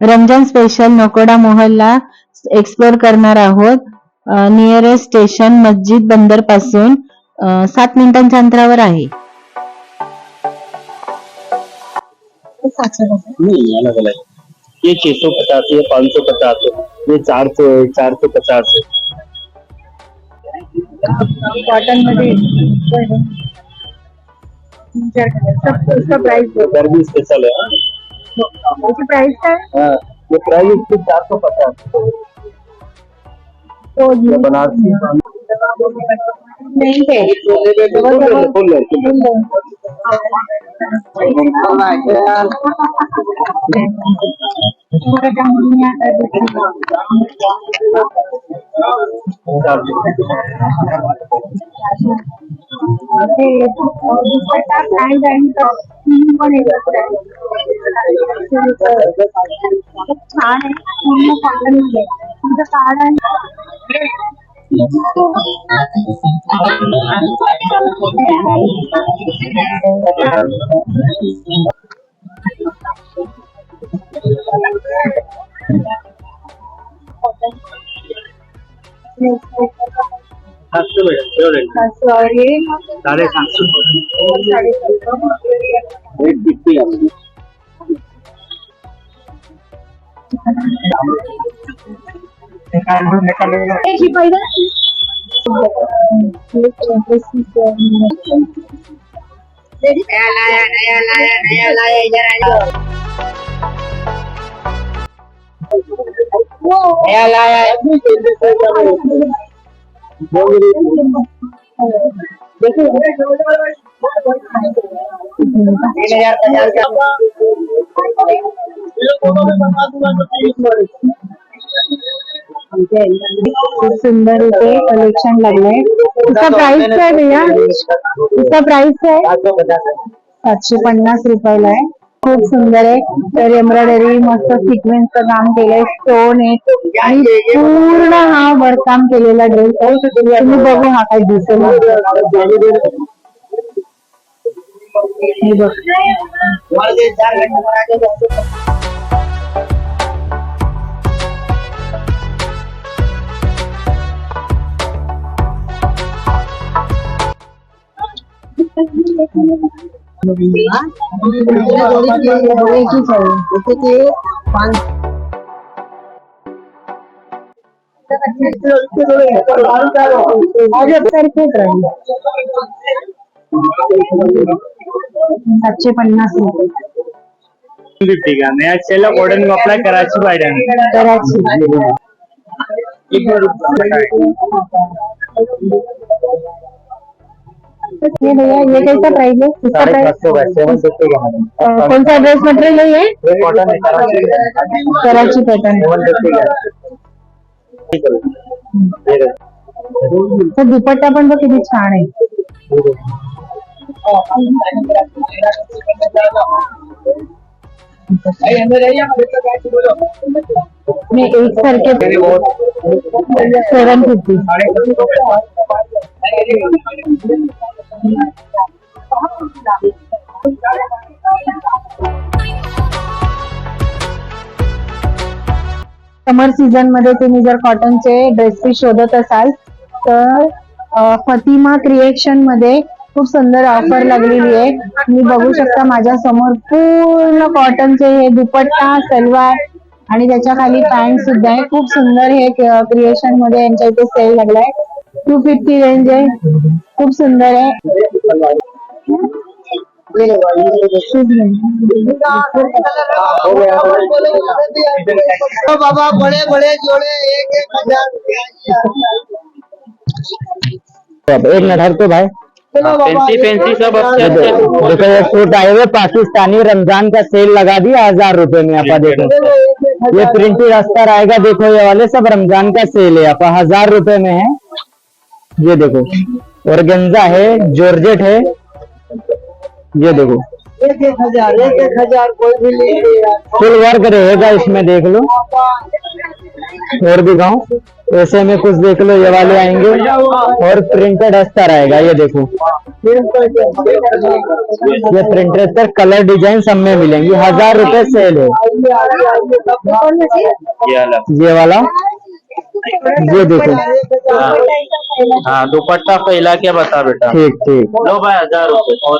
Ramzan special नकोडा मोहल्ला explore करणार आहोत. नियरेस्ट स्टेशन मस्जिद बंदर पासून 7 मिनिटांच्या अंतरावर आहे. नहीं अलग अलग, ये 650 है, 550 है, ये 400 है, 450 है. कॉटन मध्ये सब प्राइस गर्मी स्पेशल है. त्याची प्राइस काय? हाँ, ये प्राइस इसकी 450. तो ये बनारसी नहीं है फुल है. छान आहे पूर्ण कॉटन मध्ये तुमचं कार्ड आहे. सुंदर इथे कलेक्शन लागलंय. इसका प्राइस क्या है भैया? इसका प्राइस क्या है? 750 रुपयाला आहे. खूप सुंदर आहे. तर एम्ब्रॉयडरी मस्त सिक्वेन्सचं काम केलंय, स्टोन आहे आणि पूर्ण हा वर्क काम केलेला ड्रेस आहे. तुम्ही बघू हा काय दिसेल. हे बघ सातशे 50 रुपये का नया चेला कॉटन में अप्लाई कराची पाहिजे. कराची ये भैया ये कैसा प्राइस है? इसका प्राइस कौन सा ड्रेस मटेरियल है? ये कॉटन है, कराची पैटर्न. तर दुपट्टा पण बघ किती छान आहे. एक सारखे 750. समर सीझन मध्ये तुम्ही जर कॉटनचे ड्रेस पीस शोधत असाल तर फतिमा क्रिएशन मध्ये खूप सुंदर ऑफर लागलेली आहे. तुम्ही बघू शकता माझ्या समोर पूर्ण कॉटनचे हे दुपट्टा, सलवार आणि त्याच्या खाली पॅन्ट सुद्धा आहे. खूप सुंदर हे क्रिएशन मध्ये यांच्या इथे सेल लागलाय. 250 रेंज आहे. खूप सुंदर आहे. बाबा बड़े बड़े जोड़े 1,000 एक मिनट तो भाई फैंसी सब देखो ये सूट आए हुए पाकिस्तानी रमजान का सेल लगा दिया 1000 रुपए में. आप देखो ये प्रिंटेड अस्तर आएगा. देखो ये वाले सब रमजान का सेल है. आप 1000 रुपए में है. ये देखो ऑर्गेन्जा है, जॉर्जेट है. ये देखो 1,000 कोई भी ले. फुल वर्क रहेगा इसमें. देख लो और दिखाऊं ऐसे में कुछ देख लो, ये वाले आएंगे और प्रिंटेड अस्तर आएगा, ये देखो ये प्रिंटेड अस्तर कलर डिजाइन सब में मिलेंगी। 1000 रुपए सेल है। ये वाला ये देखो। हाँ दुपट्टा फैला के बता बेटा। ठीक ठीक, लो भाई 1000 रुपए। और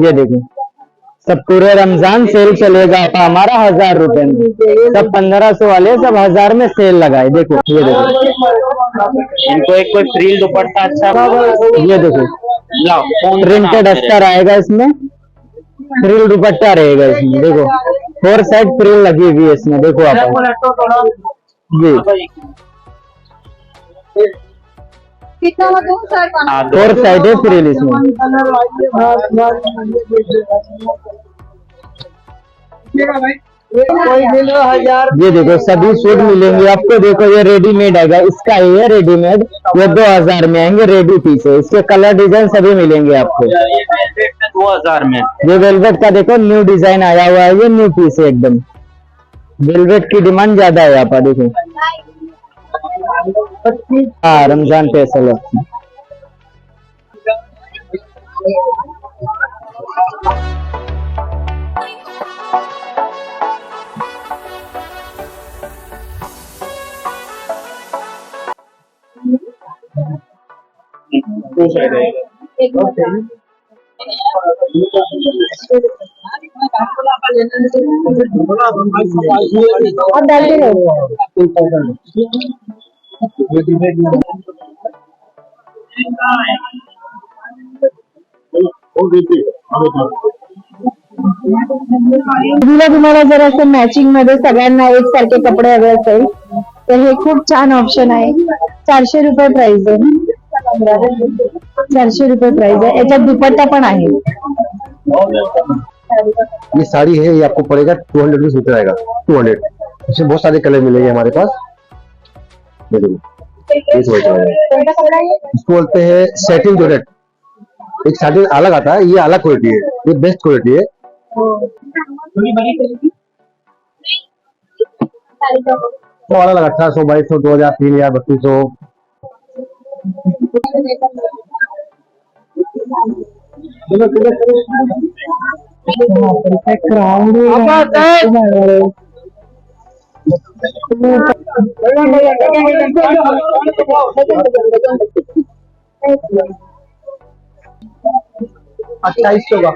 ये देखो सब पूरे रमजान सेल चलेगा आपका हमारा 1000 रुपए में। सब 1500 वाले सब 1000 में सेल लगाए। देखो ये देखो, इनको एक कोई फ्रील दुपट्टा अच्छा ये देखो लाओ। प्रिंटेड अस्तर आएगा इसमें, फ्रिल दुपट्टा रहेगा इसमें। देखो 4 साइड फ्रिल लगी हुई है इसमें, देखो आप जी कितना हुआ तुम सर? 4 साइड है फ्रिल इसमें। कोई भी लो 1000। ये देखो सभी सूट मिलेंगे आपको। देखो ये रेडीमेड आएगा, इसका ये रेडीमेड ये 2000 में आएंगे, रेडी पीस है। इसके कलर डिजाइन सभी मिलेंगे आपको। 2000 में। ये वेलवेट का देखो न्यू डिजाइन आया हुआ है, ये न्यू पीस है एकदम। वेलवेट की डिमांड ज्यादा है यहाँ पर, देखो। हाँ रमजान स्पेशल है। अब डाल के तुम्हाला जर असं मॅचिंग मध्ये सगळ्यांना एकसारखे कपडे हवे असेल तर हे खूप छान ऑप्शन आहे। 400 रुपये प्राइस आहे। 400 रुपये प्राइस आहे। याच्यात दुपट्टा पण आहे। ये साड़ी है, ये आपको पड़ेगा 200 रुपीज मीटर आएगा। 200 इसमें बहुत सारे कलर मिलेंगे हमारे पास। ये देखो, इसको बोलते हैं सैटिन जॉर्जेट। एक सैटिन अलग आता है, ये अलग क्वालिटी है, ये बेस्ट क्वालिटी है। तो अलग 1800, 2200, 2000, 3000, 3200। $2800 का।